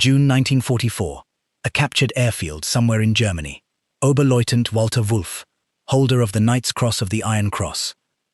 June 1944. A captured airfield somewhere in Germany. Oberleutnant Walter Wolf, holder of the Knight's Cross of the Iron Cross,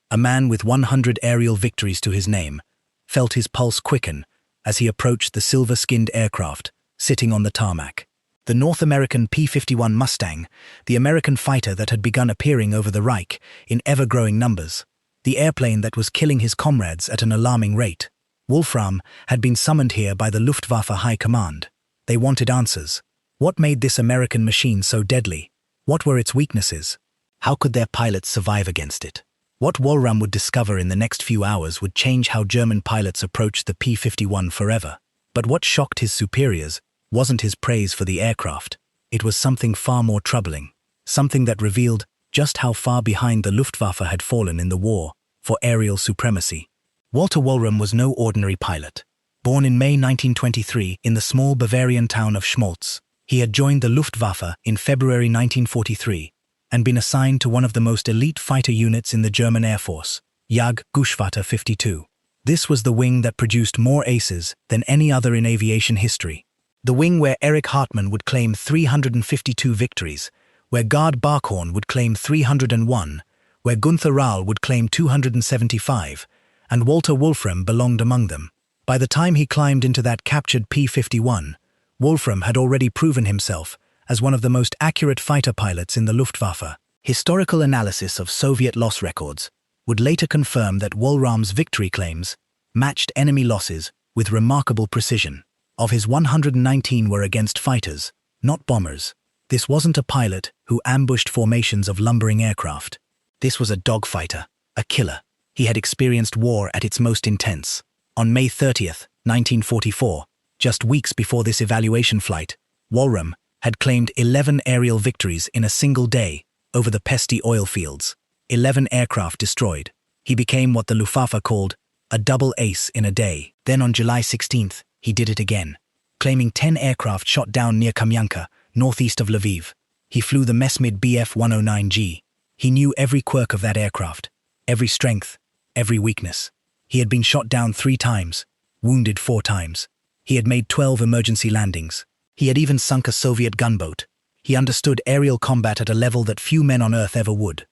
a man with 100 aerial victories to his name, felt his pulse quicken as he approached the silver-skinned aircraft sitting on the tarmac. The North American P-51 Mustang, the American fighter that had begun appearing over the Reich in ever-growing numbers, the airplane that was killing his comrades at an alarming rate. Wolfram had been summoned here by the Luftwaffe High Command. They wanted answers. What made this American machine so deadly? What were its weaknesses? How could their pilots survive against it? What Wolfram would discover in the next few hours would change how German pilots approached the P-51 forever. But what shocked his superiors wasn't his praise for the aircraft. It was something far more troubling, something that revealed just how far behind the Luftwaffe had fallen in the war for aerial supremacy. Walter Wolfram was no ordinary pilot. Born in May 1923 in the small Bavarian town of Schmolz, he had joined the Luftwaffe in February 1943 and been assigned to one of the most elite fighter units in the German Air Force, Jagdgeschwader 52. This was the wing that produced more aces than any other in aviation history. The wing where Erich Hartmann would claim 352 victories, where Gerd Barkhorn would claim 301, where Gunther Rahl would claim 275, and Walter Wolfram belonged among them. By the time he climbed into that captured P-51, Wolfram had already proven himself as one of the most accurate fighter pilots in the Luftwaffe. Historical analysis of Soviet loss records would later confirm that Wolfram's victory claims matched enemy losses with remarkable precision. Of his 119 were against fighters, not bombers. This wasn't a pilot who ambushed formations of lumbering aircraft. This was a dogfighter, a killer. He had experienced war at its most intense. On May 30th, 1944, just weeks before this evaluation flight, Wolfram had claimed 11 aerial victories in a single day over the pesky oil fields. 11 aircraft destroyed. He became what the Luftwaffe called a double ace in a day. Then on July 16th, he did it again, claiming 10 aircraft shot down near Kamyanka, northeast of Lviv. He flew the Mesmid Bf-109G. He knew every quirk of that aircraft, every strength, every weakness. He had been shot down 3 times, wounded 4 times. He had made 12 emergency landings. He had even sunk a Soviet gunboat. He understood aerial combat at a level that few men on Earth ever would.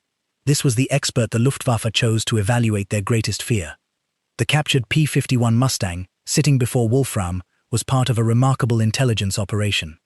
This was the expert the Luftwaffe chose to evaluate their greatest fear. The captured P-51 Mustang, sitting before Wolfram, was part of a remarkable intelligence operation.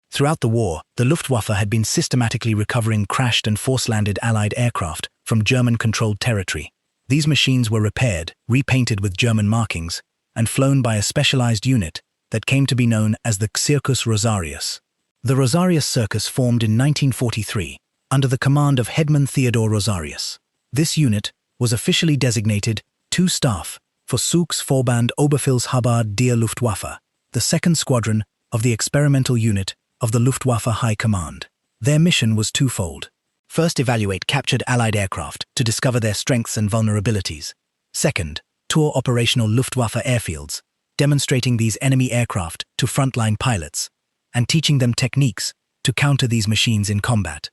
Throughout the war, the Luftwaffe had been systematically recovering crashed and force-landed Allied aircraft from German-controlled territory. These machines were repaired, repainted with German markings, and flown by a specialized unit that came to be known as the Circus Rosarius. The Rosarius Circus formed in 1943 under the command of Headman Theodor Rosarius. This unit was officially designated 2 Staff for Zugsverband Oberbefehlshaber der Luftwaffe, the 2nd Squadron of the experimental unit of the Luftwaffe High Command. Their mission was twofold. First, evaluate captured Allied aircraft to discover their strengths and vulnerabilities. Second, tour operational Luftwaffe airfields, demonstrating these enemy aircraft to frontline pilots, and teaching them techniques to counter these machines in combat.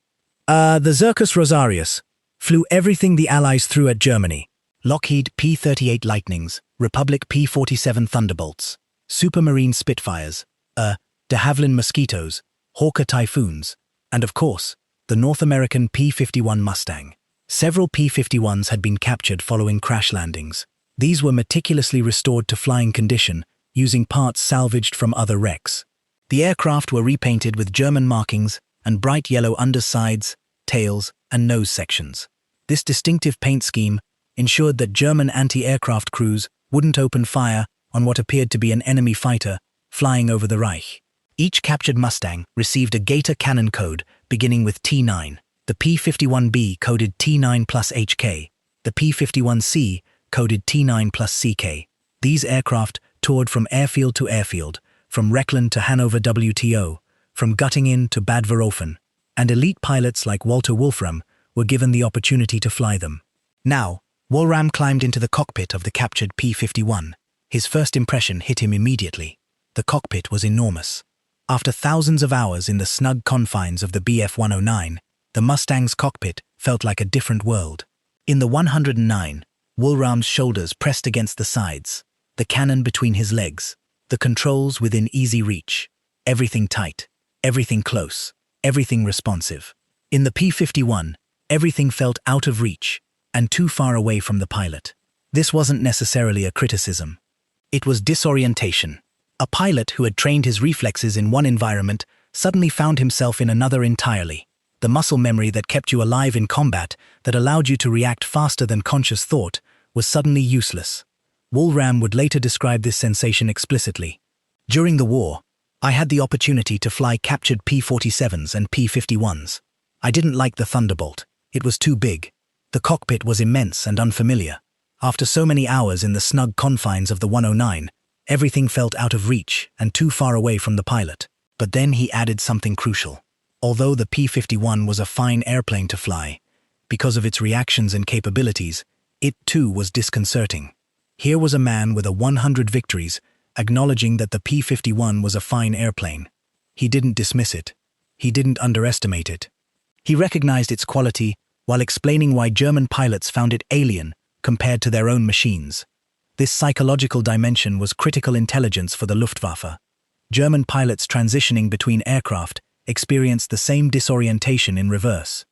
The Circus Rosarius flew everything the Allies threw at Germany. Lockheed P-38 Lightnings, Republic P-47 Thunderbolts, Supermarine Spitfires, de Havilland Mosquitoes, Hawker Typhoons, and of course, the North American P-51 Mustang. Several P-51s had been captured following crash landings. These were meticulously restored to flying condition using parts salvaged from other wrecks. The aircraft were repainted with German markings and bright yellow undersides, tails, and nose sections. This distinctive paint scheme ensured that German anti-aircraft crews wouldn't open fire on what appeared to be an enemy fighter flying over the Reich. Each captured Mustang received a Gator cannon code beginning with T9. The P-51B coded T9 plus HK. The P-51C coded T9 plus CK. These aircraft toured from airfield to airfield, from Reckland to Hanover WTO, from Göttingen to Bad Verhoeven, and elite pilots like Walter Wolfram were given the opportunity to fly them. Now, Wolfram climbed into the cockpit of the captured P-51. His first impression hit him immediately. The cockpit was enormous. After thousands of hours in the snug confines of the Bf-109, the Mustang's cockpit felt like a different world. In the 109, Wolfram's shoulders pressed against the sides, the cannon between his legs, the controls within easy reach. Everything tight, everything close, everything responsive. In the P-51, everything felt out of reach and too far away from the pilot. This wasn't necessarily a criticism. It was disorientation. A pilot who had trained his reflexes in one environment suddenly found himself in another entirely. The muscle memory that kept you alive in combat, that allowed you to react faster than conscious thought, was suddenly useless. Woolram would later describe this sensation explicitly. During the war, I had the opportunity to fly captured P-47s and P-51s. I didn't like the Thunderbolt. It was too big. The cockpit was immense and unfamiliar. After so many hours in the snug confines of the 109, everything felt out of reach and too far away from the pilot. But then he added something crucial. Although the P-51 was a fine airplane to fly, because of its reactions and capabilities, it too was disconcerting. Here was a man with 100 victories, acknowledging that the P-51 was a fine airplane. He didn't dismiss it. He didn't underestimate it. He recognized its quality while explaining why German pilots found it alien compared to their own machines. This psychological dimension was critical intelligence for the Luftwaffe. German pilots transitioning between aircraft experienced the same disorientation in reverse.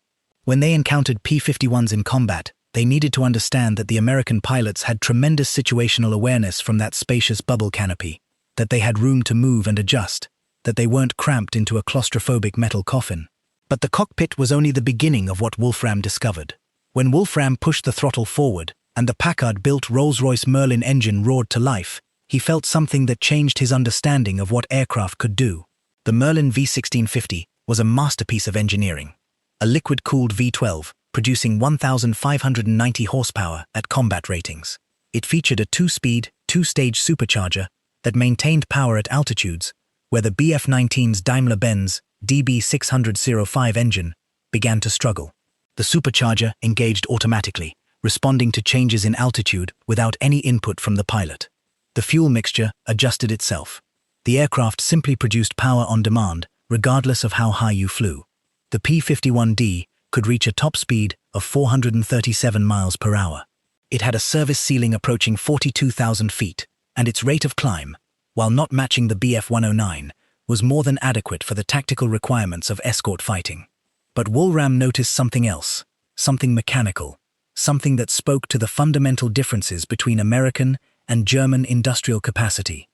When they encountered P-51s in combat, they needed to understand that the American pilots had tremendous situational awareness from that spacious bubble canopy, that they had room to move and adjust, that they weren't cramped into a claustrophobic metal coffin. But the cockpit was only the beginning of what Wolfram discovered. When Wolfram pushed the throttle forward and the Packard-built Rolls-Royce Merlin engine roared to life, he felt something that changed his understanding of what aircraft could do. The Merlin V1650 was a masterpiece of engineering. A liquid-cooled V12, producing 1,590 horsepower at combat ratings. It featured a two-speed, two-stage supercharger that maintained power at altitudes where the Bf-19's Daimler-Benz DB600-05 engine began to struggle. The supercharger engaged automatically, responding to changes in altitude without any input from the pilot. The fuel mixture adjusted itself. The aircraft simply produced power on demand, regardless of how high you flew. The P-51D could reach a top speed of 437 miles per hour. It had a service ceiling approaching 42,000 feet, and its rate of climb, while not matching the Bf-109, was more than adequate for the tactical requirements of escort fighting. But Woolram noticed something else, something mechanical, something that spoke to the fundamental differences between American and German industrial capacity.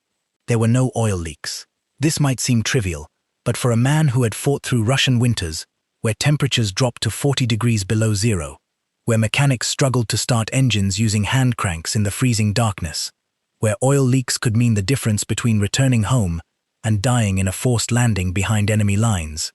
There were no oil leaks. This might seem trivial, but for a man who had fought through Russian winters, where temperatures dropped to 40 degrees below zero, where mechanics struggled to start engines using hand cranks in the freezing darkness, where oil leaks could mean the difference between returning home and dying in a forced landing behind enemy lines.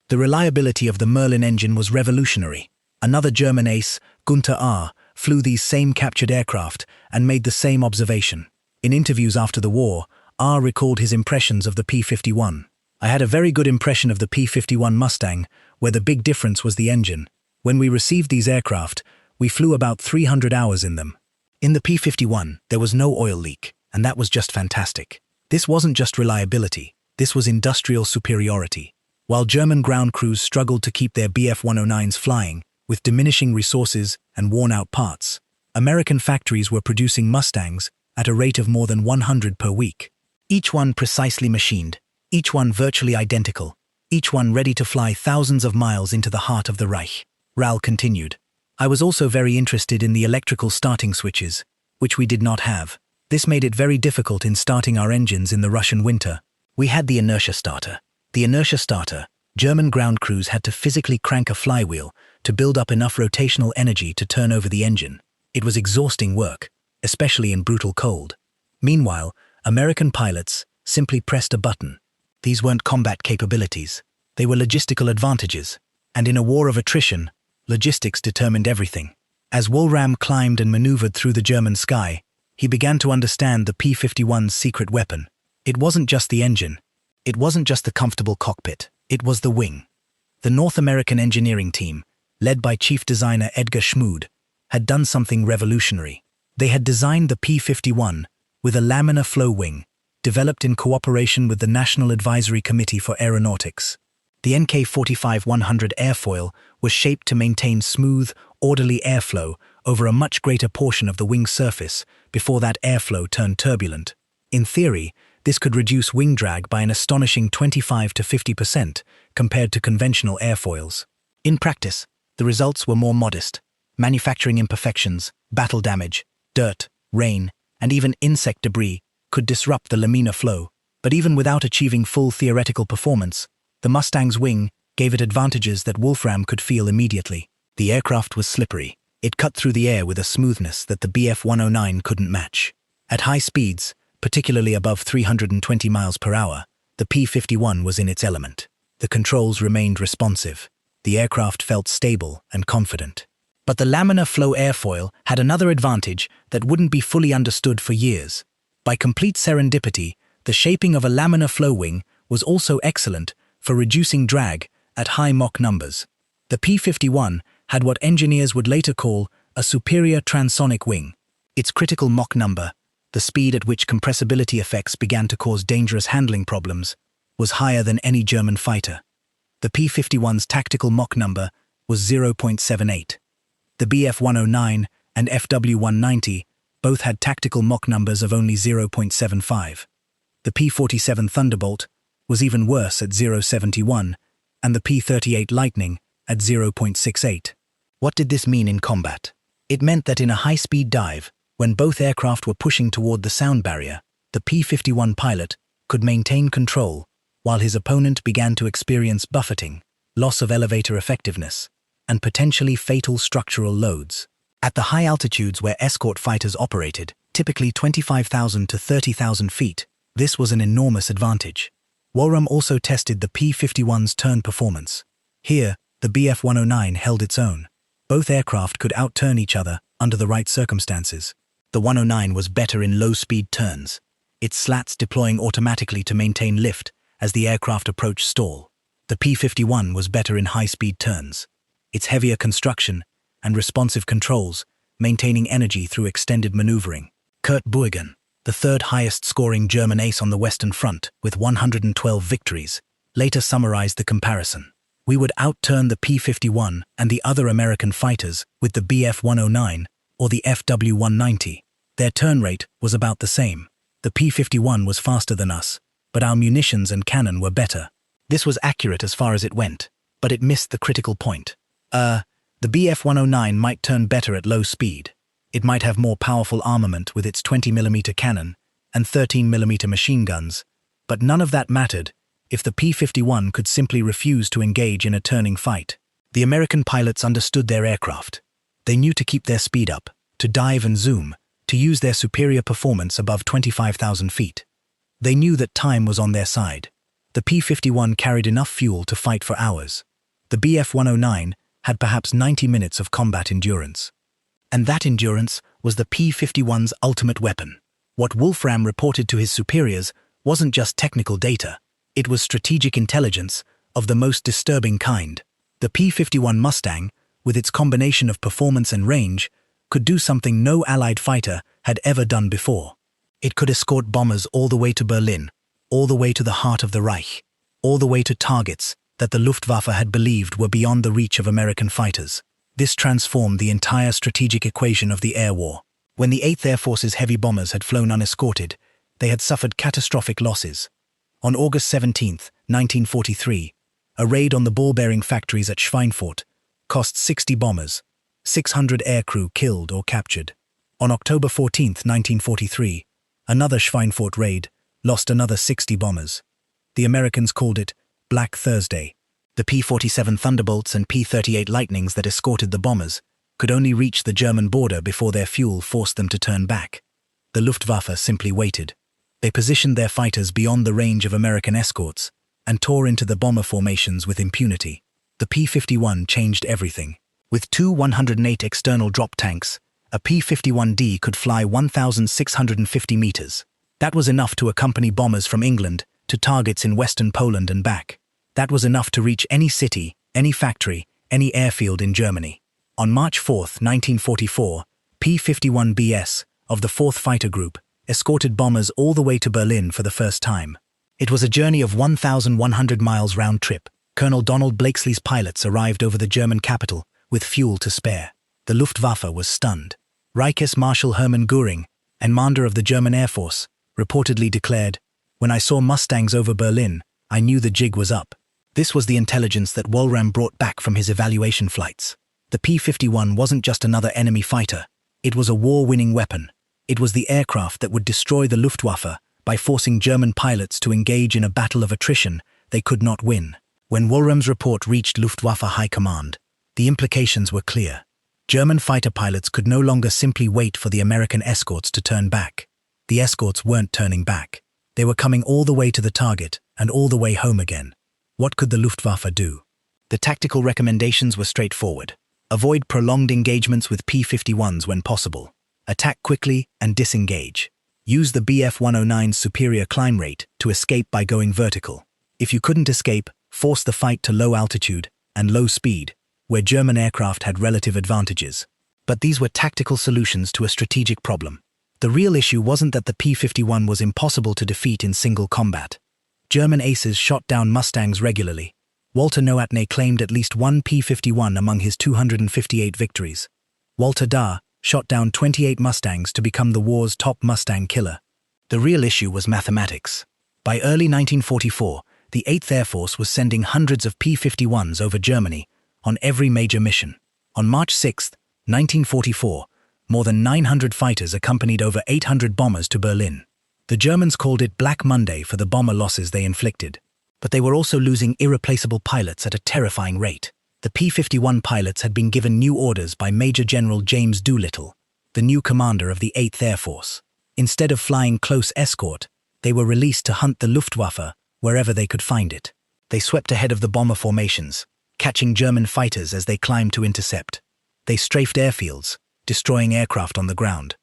The reliability of the Merlin engine was revolutionary. Another German ace, Gunther Ahr, flew these same captured aircraft and made the same observation. In interviews after the war, Ahr recalled his impressions of the P-51. "I had a very good impression of the P-51 Mustang, where the big difference was the engine. When we received these aircraft, we flew about 300 hours in them. In the P-51, there was no oil leak, and that was just fantastic. This wasn't just reliability, this was industrial superiority. While German ground crews struggled to keep their Bf-109s flying, with diminishing resources and worn-out parts, American factories were producing Mustangs at a rate of more than 100 per week. Each one precisely machined, each one virtually identical, each one ready to fly thousands of miles into the heart of the Reich." Rahl continued. "I was also very interested in the electrical starting switches, which we did not have. This made it very difficult in starting our engines in the Russian winter. We had the inertia starter. The inertia starter, German ground crews had to physically crank a flywheel to build up enough rotational energy to turn over the engine. It was exhausting work, especially in brutal cold. Meanwhile, American pilots simply pressed a button. These weren't combat capabilities. They were logistical advantages. And in a war of attrition, logistics determined everything. As Woolram climbed and maneuvered through the German sky, he began to understand the P-51's secret weapon. It wasn't just the engine. It wasn't just the comfortable cockpit. It was the wing. The North American engineering team, led by chief designer Edgar Schmood, had done something revolutionary. They had designed the P-51 with a laminar flow wing, developed in cooperation with the National Advisory Committee for Aeronautics. The NK-45-100 airfoil was shaped to maintain smooth, orderly airflow over a much greater portion of the wing surface before that airflow turned turbulent. In theory, This could reduce wing drag by an astonishing 25 to 50% compared to conventional airfoils. In practice, the results were more modest. Manufacturing imperfections, battle damage, dirt, rain, and even insect debris could disrupt the laminar flow, but even without achieving full theoretical performance, the Mustang's wing gave it advantages that Wolfram could feel immediately. The aircraft was slippery. It cut through the air with a smoothness that the Bf-109 couldn't match. At high speeds, particularly above 320 miles per hour, the P-51 was in its element. The controls remained responsive. The aircraft felt stable and confident. But the laminar flow airfoil had another advantage that wouldn't be fully understood for years. By complete serendipity, the shaping of a laminar flow wing was also excellent for reducing drag at high Mach numbers. The P-51 had what engineers would later call a superior transonic wing. Its critical Mach number, the speed at which compressibility effects began to cause dangerous handling problems, was higher than any German fighter. The P-51's tactical Mach number was 0.78. The Bf-109 and FW-190 both had tactical Mach numbers of only 0.75. The P-47 Thunderbolt was even worse at 0.71, and the P-38 Lightning at 0.68. What did this mean in combat? It meant that in a high-speed dive, when both aircraft were pushing toward the sound barrier, the P-51 pilot could maintain control while his opponent began to experience buffeting, loss of elevator effectiveness, and potentially fatal structural loads. At the high altitudes where escort fighters operated, typically 25,000 to 30,000 feet, this was an enormous advantage. Wolfram also tested the P-51's turn performance. Here, the Bf-109 held its own. Both aircraft could outturn each other under the right circumstances. The 109 was better in low-speed turns, its slats deploying automatically to maintain lift as the aircraft approached stall. The P-51 was better in high-speed turns, its heavier construction and responsive controls maintaining energy through extended maneuvering. Kurt Buigen, the third highest-scoring German ace on the Western Front with 112 victories, later summarized the comparison. We would outturn the P-51 and the other American fighters with the Bf-109 or the FW-190. Their turn rate was about the same. The P-51 was faster than us, but our munitions and cannon were better. This was accurate as far as it went, but it missed the critical point. The Bf-109 might turn better at low speed. It might have more powerful armament with its 20mm cannon and 13mm machine guns, but none of that mattered if the P-51 could simply refuse to engage in a turning fight. The American pilots understood their aircraft. They knew to keep their speed up, to dive and zoom, to use their superior performance above 25,000 feet. They knew that time was on their side. The P-51 carried enough fuel to fight for hours. The Bf-109 had perhaps 90 minutes of combat endurance. And that endurance was the P-51's ultimate weapon. What Wolfram reported to his superiors wasn't just technical data. It was strategic intelligence of the most disturbing kind. The P-51 Mustang, with its combination of performance and range, could do something no Allied fighter had ever done before. It could escort bombers all the way to Berlin, all the way to the heart of the Reich, all the way to targets that the Luftwaffe had believed were beyond the reach of American fighters. This transformed the entire strategic equation of the air war. When the 8th Air Force's heavy bombers had flown unescorted, they had suffered catastrophic losses. On August 17, 1943, a raid on the ball-bearing factories at Schweinfurt cost 60 bombers, 600 aircrew killed or captured. On October 14, 1943, another Schweinfurt raid lost another 60 bombers. The Americans called it Black Thursday. The P-47 Thunderbolts and P-38 Lightnings that escorted the bombers could only reach the German border before their fuel forced them to turn back. The Luftwaffe simply waited. They positioned their fighters beyond the range of American escorts and tore into the bomber formations with impunity. The P-51 changed everything. With two 108 external drop tanks, a P-51D could fly 1,650 meters. That was enough to accompany bombers from England to targets in western Poland and back. That was enough to reach any city, any factory, any airfield in Germany. On March 4, 1944, P-51BS of the 4th Fighter Group escorted bombers all the way to Berlin for the first time. It was a journey of 1,100 miles round trip. Colonel Donald Blakesley's pilots arrived over the German capital with fuel to spare. The Luftwaffe was stunned. Reich's Marshal Hermann Göring, commander of the German Air Force, reportedly declared, When I saw Mustangs over Berlin, I knew the jig was up. This was the intelligence that Walram brought back from his evaluation flights. The P-51 wasn't just another enemy fighter. It was a war-winning weapon. It was the aircraft that would destroy the Luftwaffe by forcing German pilots to engage in a battle of attrition they could not win. When Walram's report reached Luftwaffe High Command, the implications were clear. German fighter pilots could no longer simply wait for the American escorts to turn back. The escorts weren't turning back. They were coming all the way to the target and all the way home again. What could the Luftwaffe do? The tactical recommendations were straightforward. Avoid prolonged engagements with P-51s when possible. Attack quickly and disengage. Use the Bf-109's superior climb rate to escape by going vertical. If you couldn't escape, force the fight to low altitude and low speed, where German aircraft had relative advantages. But these were tactical solutions to a strategic problem. The real issue wasn't that the P-51 was impossible to defeat in single combat. German aces shot down Mustangs regularly. Walter Noatney claimed at least one P-51 among his 258 victories. Walter Dahr shot down 28 Mustangs to become the war's top Mustang killer. The real issue was mathematics. By early 1944, the 8th Air Force was sending hundreds of P-51s over Germany on every major mission. On March 6, 1944, more than 900 fighters accompanied over 800 bombers to Berlin. The Germans called it Black Monday for the bomber losses they inflicted. But they were also losing irreplaceable pilots at a terrifying rate. The P-51 pilots had been given new orders by Major General James Doolittle, the new commander of the 8th Air Force. Instead of flying close escort, they were released to hunt the Luftwaffe wherever they could find it. They swept ahead of the bomber formations, catching German fighters as they climbed to intercept. They strafed airfields, destroying aircraft on the ground.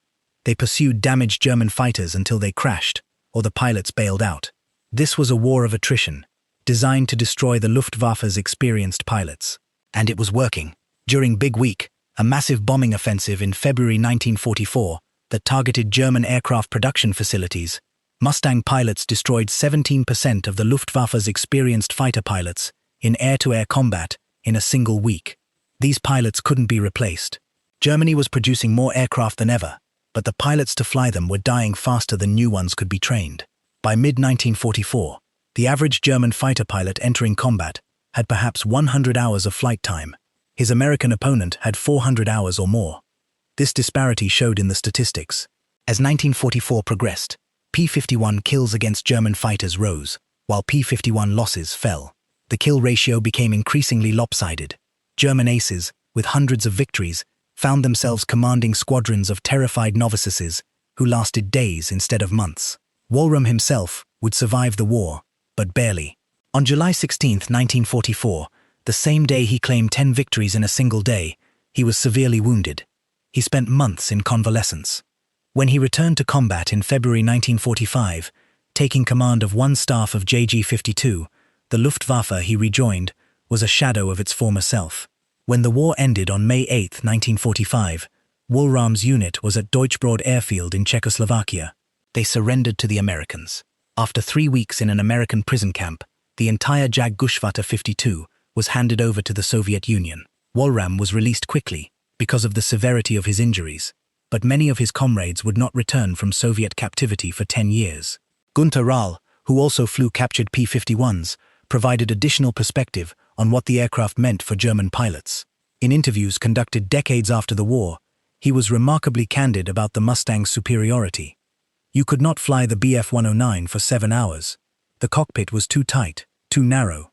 They pursued damaged German fighters until they crashed, or the pilots bailed out. This was a war of attrition, designed to destroy the Luftwaffe's experienced pilots. And it was working. During Big Week, a massive bombing offensive in February 1944 that targeted German aircraft production facilities, Mustang pilots destroyed 17% of the Luftwaffe's experienced fighter pilots in air-to-air combat in a single week. These pilots couldn't be replaced. Germany was producing more aircraft than ever, but the pilots to fly them were dying faster than new ones could be trained. By mid-1944, the average German fighter pilot entering combat had perhaps 100 hours of flight time. His American opponent had 400 hours or more. This disparity showed in the statistics. As 1944 progressed, P-51 kills against German fighters rose, while P-51 losses fell. The kill ratio became increasingly lopsided. German aces, with hundreds of victories, found themselves commanding squadrons of terrified novices who lasted days instead of months. Walram himself would survive the war, but barely. On July 16, 1944, the same day he claimed 10 victories in a single day, he was severely wounded. He spent months in convalescence. When he returned to combat in February 1945, taking command of one staff of JG-52, the Luftwaffe he rejoined was a shadow of its former self. When the war ended on May 8, 1945, Walram's unit was at Deutschbrod airfield in Czechoslovakia. They surrendered to the Americans. After 3 weeks in an American prison camp, the entire Jag-Gushwata 52 was handed over to the Soviet Union. Walram was released quickly because of the severity of his injuries, but many of his comrades would not return from Soviet captivity for 10 years. Günter Rahl, who also flew captured P-51s, provided additional perspective on what the aircraft meant for German pilots. In interviews conducted decades after the war, he was remarkably candid about the Mustang's superiority. You could not fly the Bf-109 for 7 hours. The cockpit was too tight, too narrow.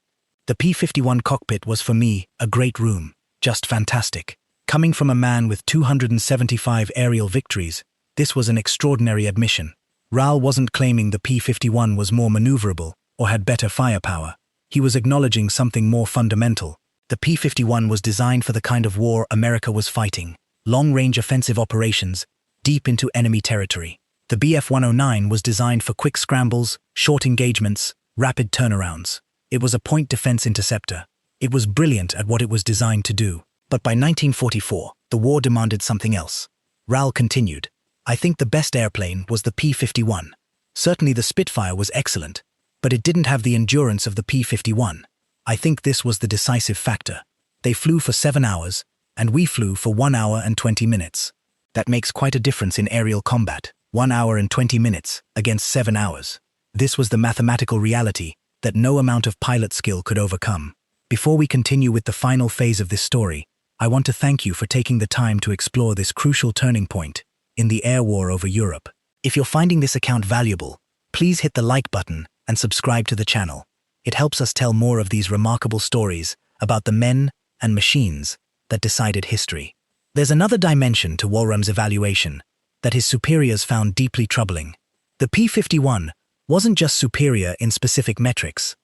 The P-51 cockpit was for me a great room, just fantastic. Coming from a man with 275 aerial victories, this was an extraordinary admission. Rahl wasn't claiming the P-51 was more maneuverable or had better firepower. He was acknowledging something more fundamental. The P-51 was designed for the kind of war America was fighting, long-range offensive operations, deep into enemy territory. The Bf-109 was designed for quick scrambles, short engagements, rapid turnarounds. It was a point defense interceptor. It was brilliant at what it was designed to do. But by 1944, the war demanded something else. Rahl continued, I think the best airplane was the P-51. Certainly the Spitfire was excellent, but it didn't have the endurance of the P-51. I think this was the decisive factor. They flew for 7 hours, and we flew for 1 hour and 20 minutes. That makes quite a difference in aerial combat. 1 hour and 20 minutes against 7 hours. This was the mathematical reality that no amount of pilot skill could overcome. Before we continue with the final phase of this story, I want to thank you for taking the time to explore this crucial turning point in the air war over Europe. If you're finding this account valuable, please hit the like button and subscribe to the channel. It helps us tell more of these remarkable stories about the men and machines that decided history. There's another dimension to Walram's evaluation that his superiors found deeply troubling. The P-51 wasn't just superior in specific metrics.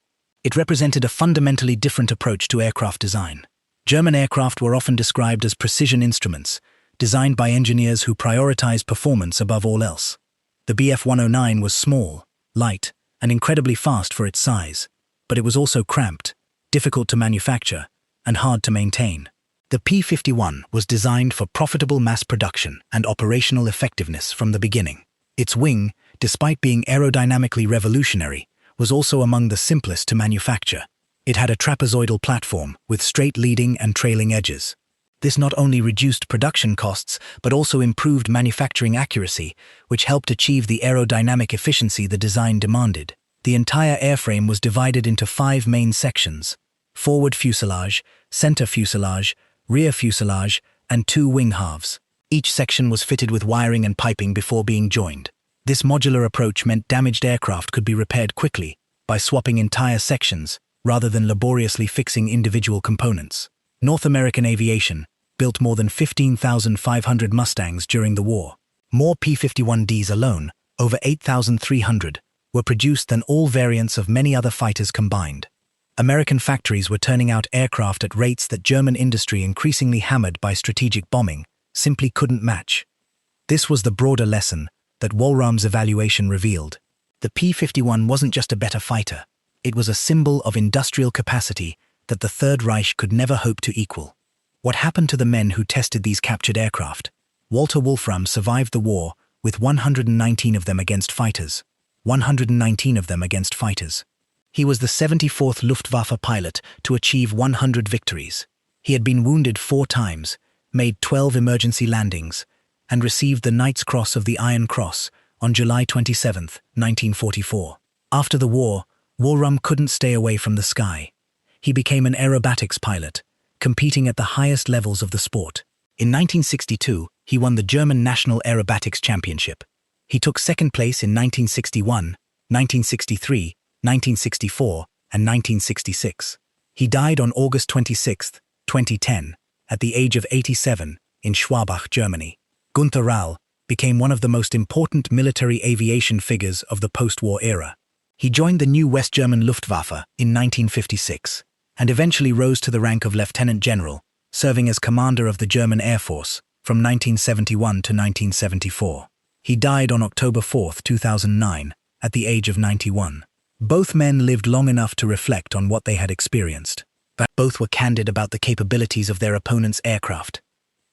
It represented a fundamentally different approach to aircraft design. German aircraft were often described as precision instruments, designed by engineers who prioritized performance above all else. The Bf-109 was small, light, and incredibly fast for its size, but it was also cramped, difficult to manufacture, and hard to maintain. The P-51 was designed for profitable mass production and operational effectiveness from the beginning. Its wing, despite being aerodynamically revolutionary, was also among the simplest to manufacture. It had a trapezoidal platform with straight leading and trailing edges. This not only reduced production costs, but also improved manufacturing accuracy, which helped achieve the aerodynamic efficiency the design demanded. The entire airframe was divided into 5 main sections: forward fuselage, center fuselage, rear fuselage, and 2 wing halves. Each section was fitted with wiring and piping before being joined. This modular approach meant damaged aircraft could be repaired quickly by swapping entire sections rather than laboriously fixing individual components. North American Aviation built more than 15,500 Mustangs during the war. More P-51Ds alone, over 8,300, were produced than all variants of many other fighters combined. American factories were turning out aircraft at rates that German industry, increasingly hammered by strategic bombing, simply couldn't match. This was the broader lesson that Walram's evaluation revealed. The P-51 wasn't just a better fighter. It was a symbol of industrial capacity that the Third Reich could never hope to equal. What happened to the men who tested these captured aircraft? Walter Wolfram survived the war with 119 of them against fighters. 119 of them against fighters. He was the 74th Luftwaffe pilot to achieve 100 victories. He had been wounded 4 times, made 12 emergency landings, and received the Knight's Cross of the Iron Cross on July 27, 1944. After the war, Walram couldn't stay away from the sky. He became an aerobatics pilot, competing at the highest levels of the sport. In 1962, he won the German National Aerobatics Championship. He took second place in 1961, 1963, 1964, and 1966. He died on August 26, 2010, at the age of 87, in Schwabach, Germany. Gunther Rall became one of the most important military aviation figures of the post-war era. He joined the new West German Luftwaffe in 1956, and eventually rose to the rank of lieutenant general, serving as commander of the German Air Force from 1971 to 1974. He died on October 4, 2009, at the age of 91. Both men lived long enough to reflect on what they had experienced. Both were candid about the capabilities of their opponent's aircraft.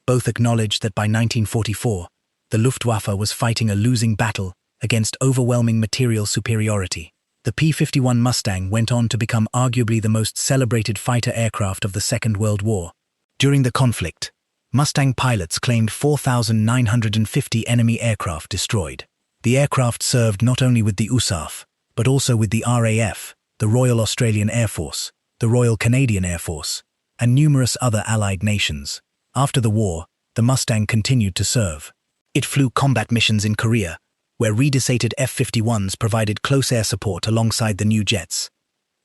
Both acknowledged that by 1944, the Luftwaffe was fighting a losing battle against overwhelming material superiority. The P-51 Mustang went on to become arguably the most celebrated fighter aircraft of the Second World War. During the conflict, Mustang pilots claimed 4,950 enemy aircraft destroyed. The aircraft served not only with the USAF, but also with the RAF, the Royal Australian Air Force, the Royal Canadian Air Force, and numerous other allied nations. After the war, the Mustang continued to serve. It flew combat missions in Korea, where redesignated F-51s provided close air support alongside the new jets.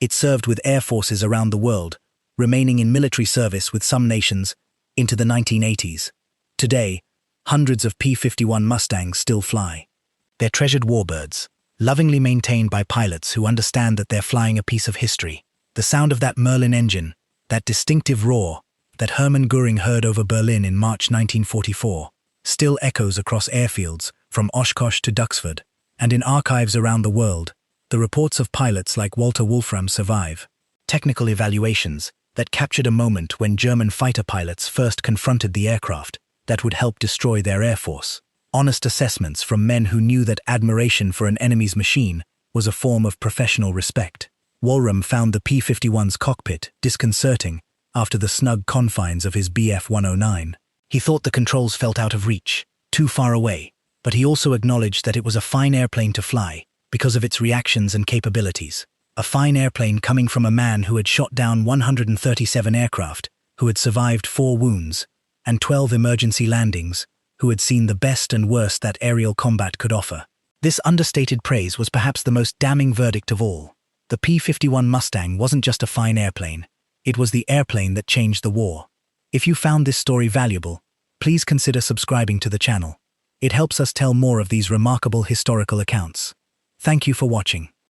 It served with air forces around the world, remaining in military service with some nations into the 1980s. Today, hundreds of P-51 Mustangs still fly. They're treasured warbirds, lovingly maintained by pilots who understand that they're flying a piece of history. The sound of that Merlin engine, that distinctive roar that Hermann Göring heard over Berlin in March 1944, still echoes across airfields from Oshkosh to Duxford, and in archives around the world, the reports of pilots like Walter Wolfram survive. Technical evaluations that captured a moment when German fighter pilots first confronted the aircraft that would help destroy their air force. Honest assessments from men who knew that admiration for an enemy's machine was a form of professional respect. Walram found the P-51's cockpit disconcerting after the snug confines of his Bf-109. He thought the controls felt out of reach, too far away, but he also acknowledged that it was a fine airplane to fly, because of its reactions and capabilities. A fine airplane coming from a man who had shot down 137 aircraft, who had survived 4 wounds, and 12 emergency landings, who had seen the best and worst that aerial combat could offer. This understated praise was perhaps the most damning verdict of all. The P-51 Mustang wasn't just a fine airplane. It was the airplane that changed the war. If you found this story valuable, please consider subscribing to the channel. It helps us tell more of these remarkable historical accounts. Thank you for watching.